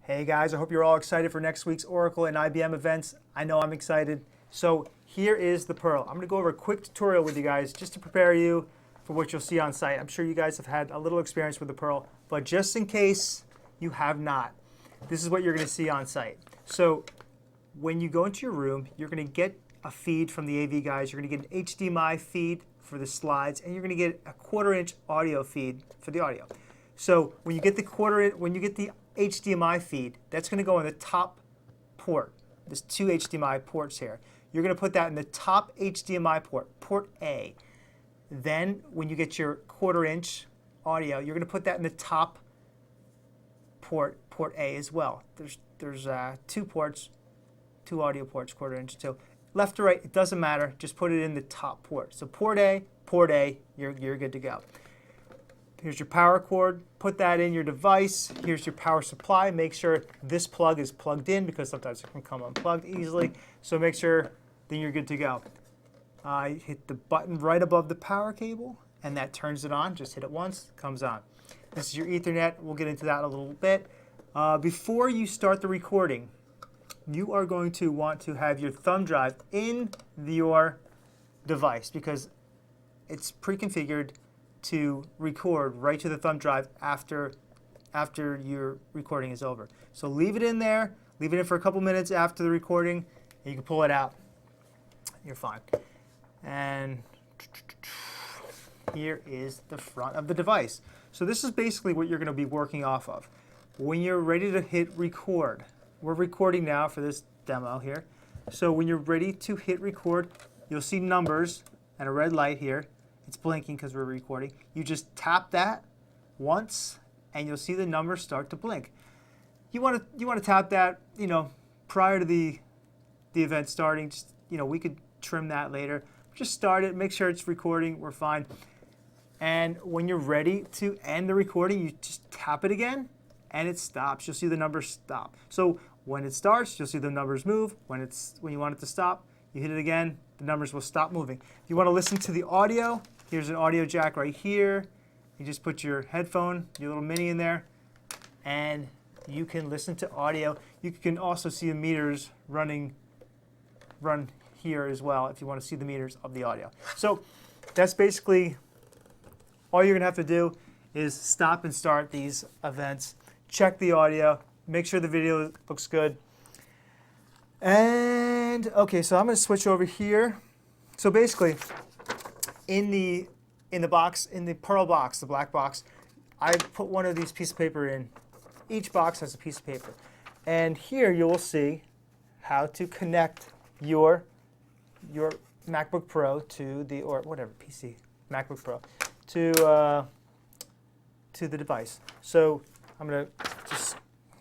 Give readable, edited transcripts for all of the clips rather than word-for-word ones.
Hey guys, I hope you're all excited for next week's Oracle and IBM events. I know I'm excited. So here is the Pearl. I'm going to go over a quick tutorial with you guys just to prepare you for what you'll see on site. I'm sure you guys have had a little experience with the Pearl, but just in case you have not, this is what you're going to see on site. So when you go into your room, you're going to get a feed from the AV guys. You're going to get an HDMI feed for the slides, and you're going to get a 1/4-inch audio feed for the audio. So when you get the HDMI feed, that's going to go on the top port. There's two HDMI ports here. You're going to put that in the top HDMI port, port A. Then when you get your 1/4-inch audio, you're going to put that in the top port, port A as well. There's two ports, two audio ports, 1/4-inch, two. Left to right, it doesn't matter. Just put it in the top port. So port A, you're good to go. Here's your power cord. Put that in your device. Here's your power supply. Make sure this plug is plugged in because sometimes it can come unplugged easily. So make sure then you're good to go. Hit the button right above the power cable, and that turns it on. Just hit it once, it comes on. This is your Ethernet. We'll get into that in a little bit. Before you start the recording, you are going to want to have your thumb drive in your device because it's pre-configured to record right to the thumb drive after your recording is over. So leave it in there, leave it in for a couple minutes after the recording, and you can pull it out. You're fine. And here is the front of the device. So this is basically what you're going to be working off of. When you're ready to hit record, we're recording now for this demo here. So when you're ready to hit record, you'll see numbers and a red light here. It's blinking because we're recording. You just tap that once, and you'll see the numbers start to blink. You want to tap that, prior to the event starting. Just, we could trim that later. Just start it. Make sure it's recording. We're fine. And when you're ready to end the recording, you just tap it again, and it stops. You'll see the numbers stop. So when it starts, you'll see the numbers move. When you want it to stop, you hit it again. The numbers will stop moving. If you want to listen to the audio, here's an audio jack right here. You just put your headphone, your little mini in there, and you can listen to audio. You can also see the meters run here as well if you want to see the meters of the audio. So that's basically all you're going to have to do is stop and start these events. Check the audio. Make sure the video looks good. And okay, so I'm going to switch over here. So basically, in the box, in the Pearl box, the black box, I put one of these pieces of paper in. Each box has a piece of paper. And here you will see how to connect your MacBook Pro to the, or whatever, PC, MacBook Pro, to the device. So I'm going to just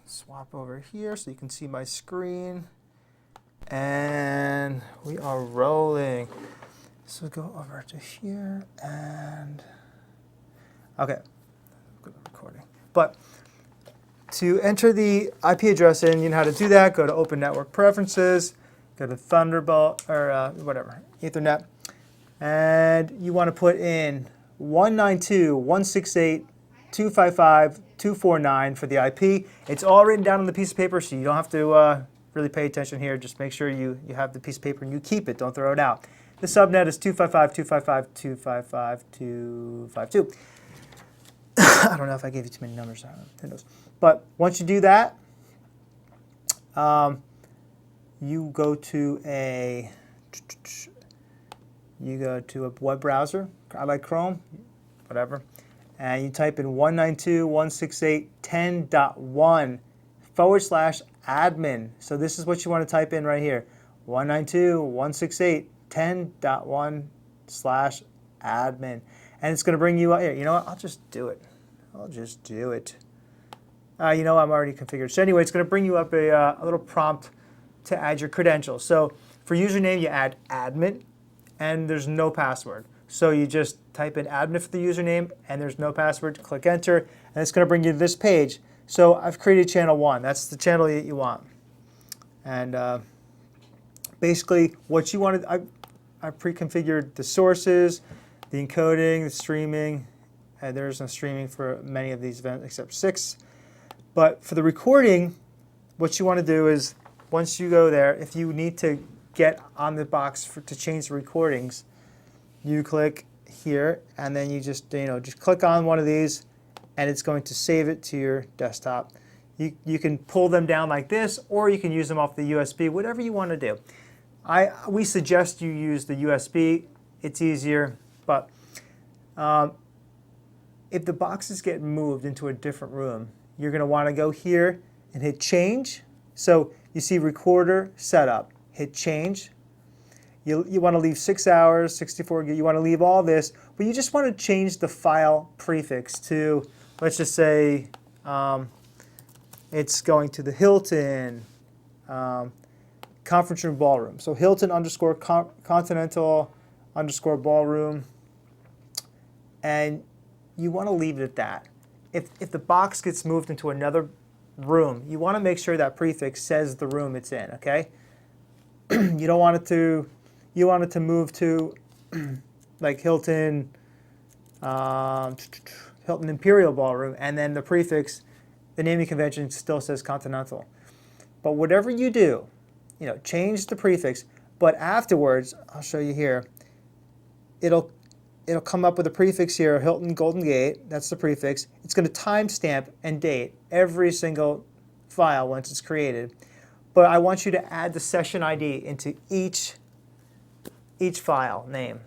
swap over here so you can see my screen. And we are rolling. So go over to here and, okay, good recording. But to enter the IP address in, you know how to do that. Go to Open Network Preferences, go to Thunderbolt, or whatever, Ethernet. And you want to put in 192.168.255.249 for the IP. It's all written down on the piece of paper, so you don't have to really pay attention here. Just make sure you have the piece of paper and you keep it. Don't throw it out. The subnet is 255.255.255.252. I don't know if I gave you too many numbers. Who knows? But once you do that, you go to a web browser. I like Chrome, whatever, and you type in 192.168.10.1/admin. So this is what you want to type in right here. 192.168.10.1/admin. And it's going to bring you out here. You know what? I'll just do it. I'm already configured. So anyway, it's going to bring you up a little prompt to add your credentials. So for username, you add admin, and there's no password. So you just type in admin for the username, and there's no password. Click enter, and it's going to bring you to this page. So I've created channel 1. That's the channel that you want. And basically, what you wanted, I pre-configured the sources, the encoding, the streaming. There's no streaming for many of these events except 6. But for the recording, what you want to do is, once you go there, if you need to get on the box to change the recordings, you click here, and then you just click on one of these, and it's going to save it to your desktop. You can pull them down like this, or you can use them off the USB, whatever you want to do. We suggest you use the USB. It's easier, but if the boxes get moved into a different room, you're going to want to go here and hit change. So you see recorder setup, hit change. You want to leave 6 hours, 64 gig, you want to leave all this, but you just want to change the file prefix to, let's just say, it's going to the Hilton conference room ballroom. So Hilton _ Continental _ ballroom, and you want to leave it at that. If the box gets moved into another room, you want to make sure that prefix says the room it's in, okay? You don't want it to, you want it to move to like Hilton Imperial Ballroom, and then the prefix, the naming convention still says Continental. But whatever you do, change the prefix, but afterwards, I'll show you here, it'll come up with a prefix here, Hilton Golden Gate, that's the prefix. It's going to timestamp and date every single file once it's created. But I want you to add the session ID into each file name.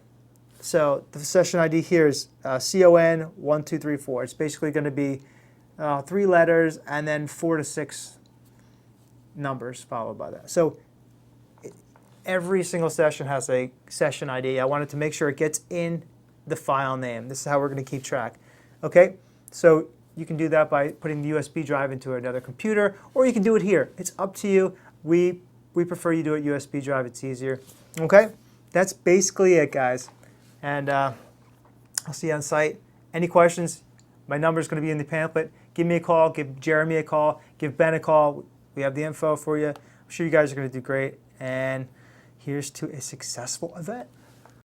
So the session ID here is CON1234. It's basically going to be 3 letters and then 4 to 6 numbers followed by that. So every single session has a session ID. I wanted to make sure it gets in the file name. This is how we're going to keep track. Okay, so you can do that by putting the USB drive into another computer, or you can do it here. It's up to you. We prefer you do it USB drive. It's easier. Okay, that's basically it, guys. And I'll see you on site. Any questions? My number is going to be in the pamphlet. Give me a call. Give Jeremy a call. Give Ben a call. We have the info for you. I'm sure you guys are going to do great. And here's to a successful event.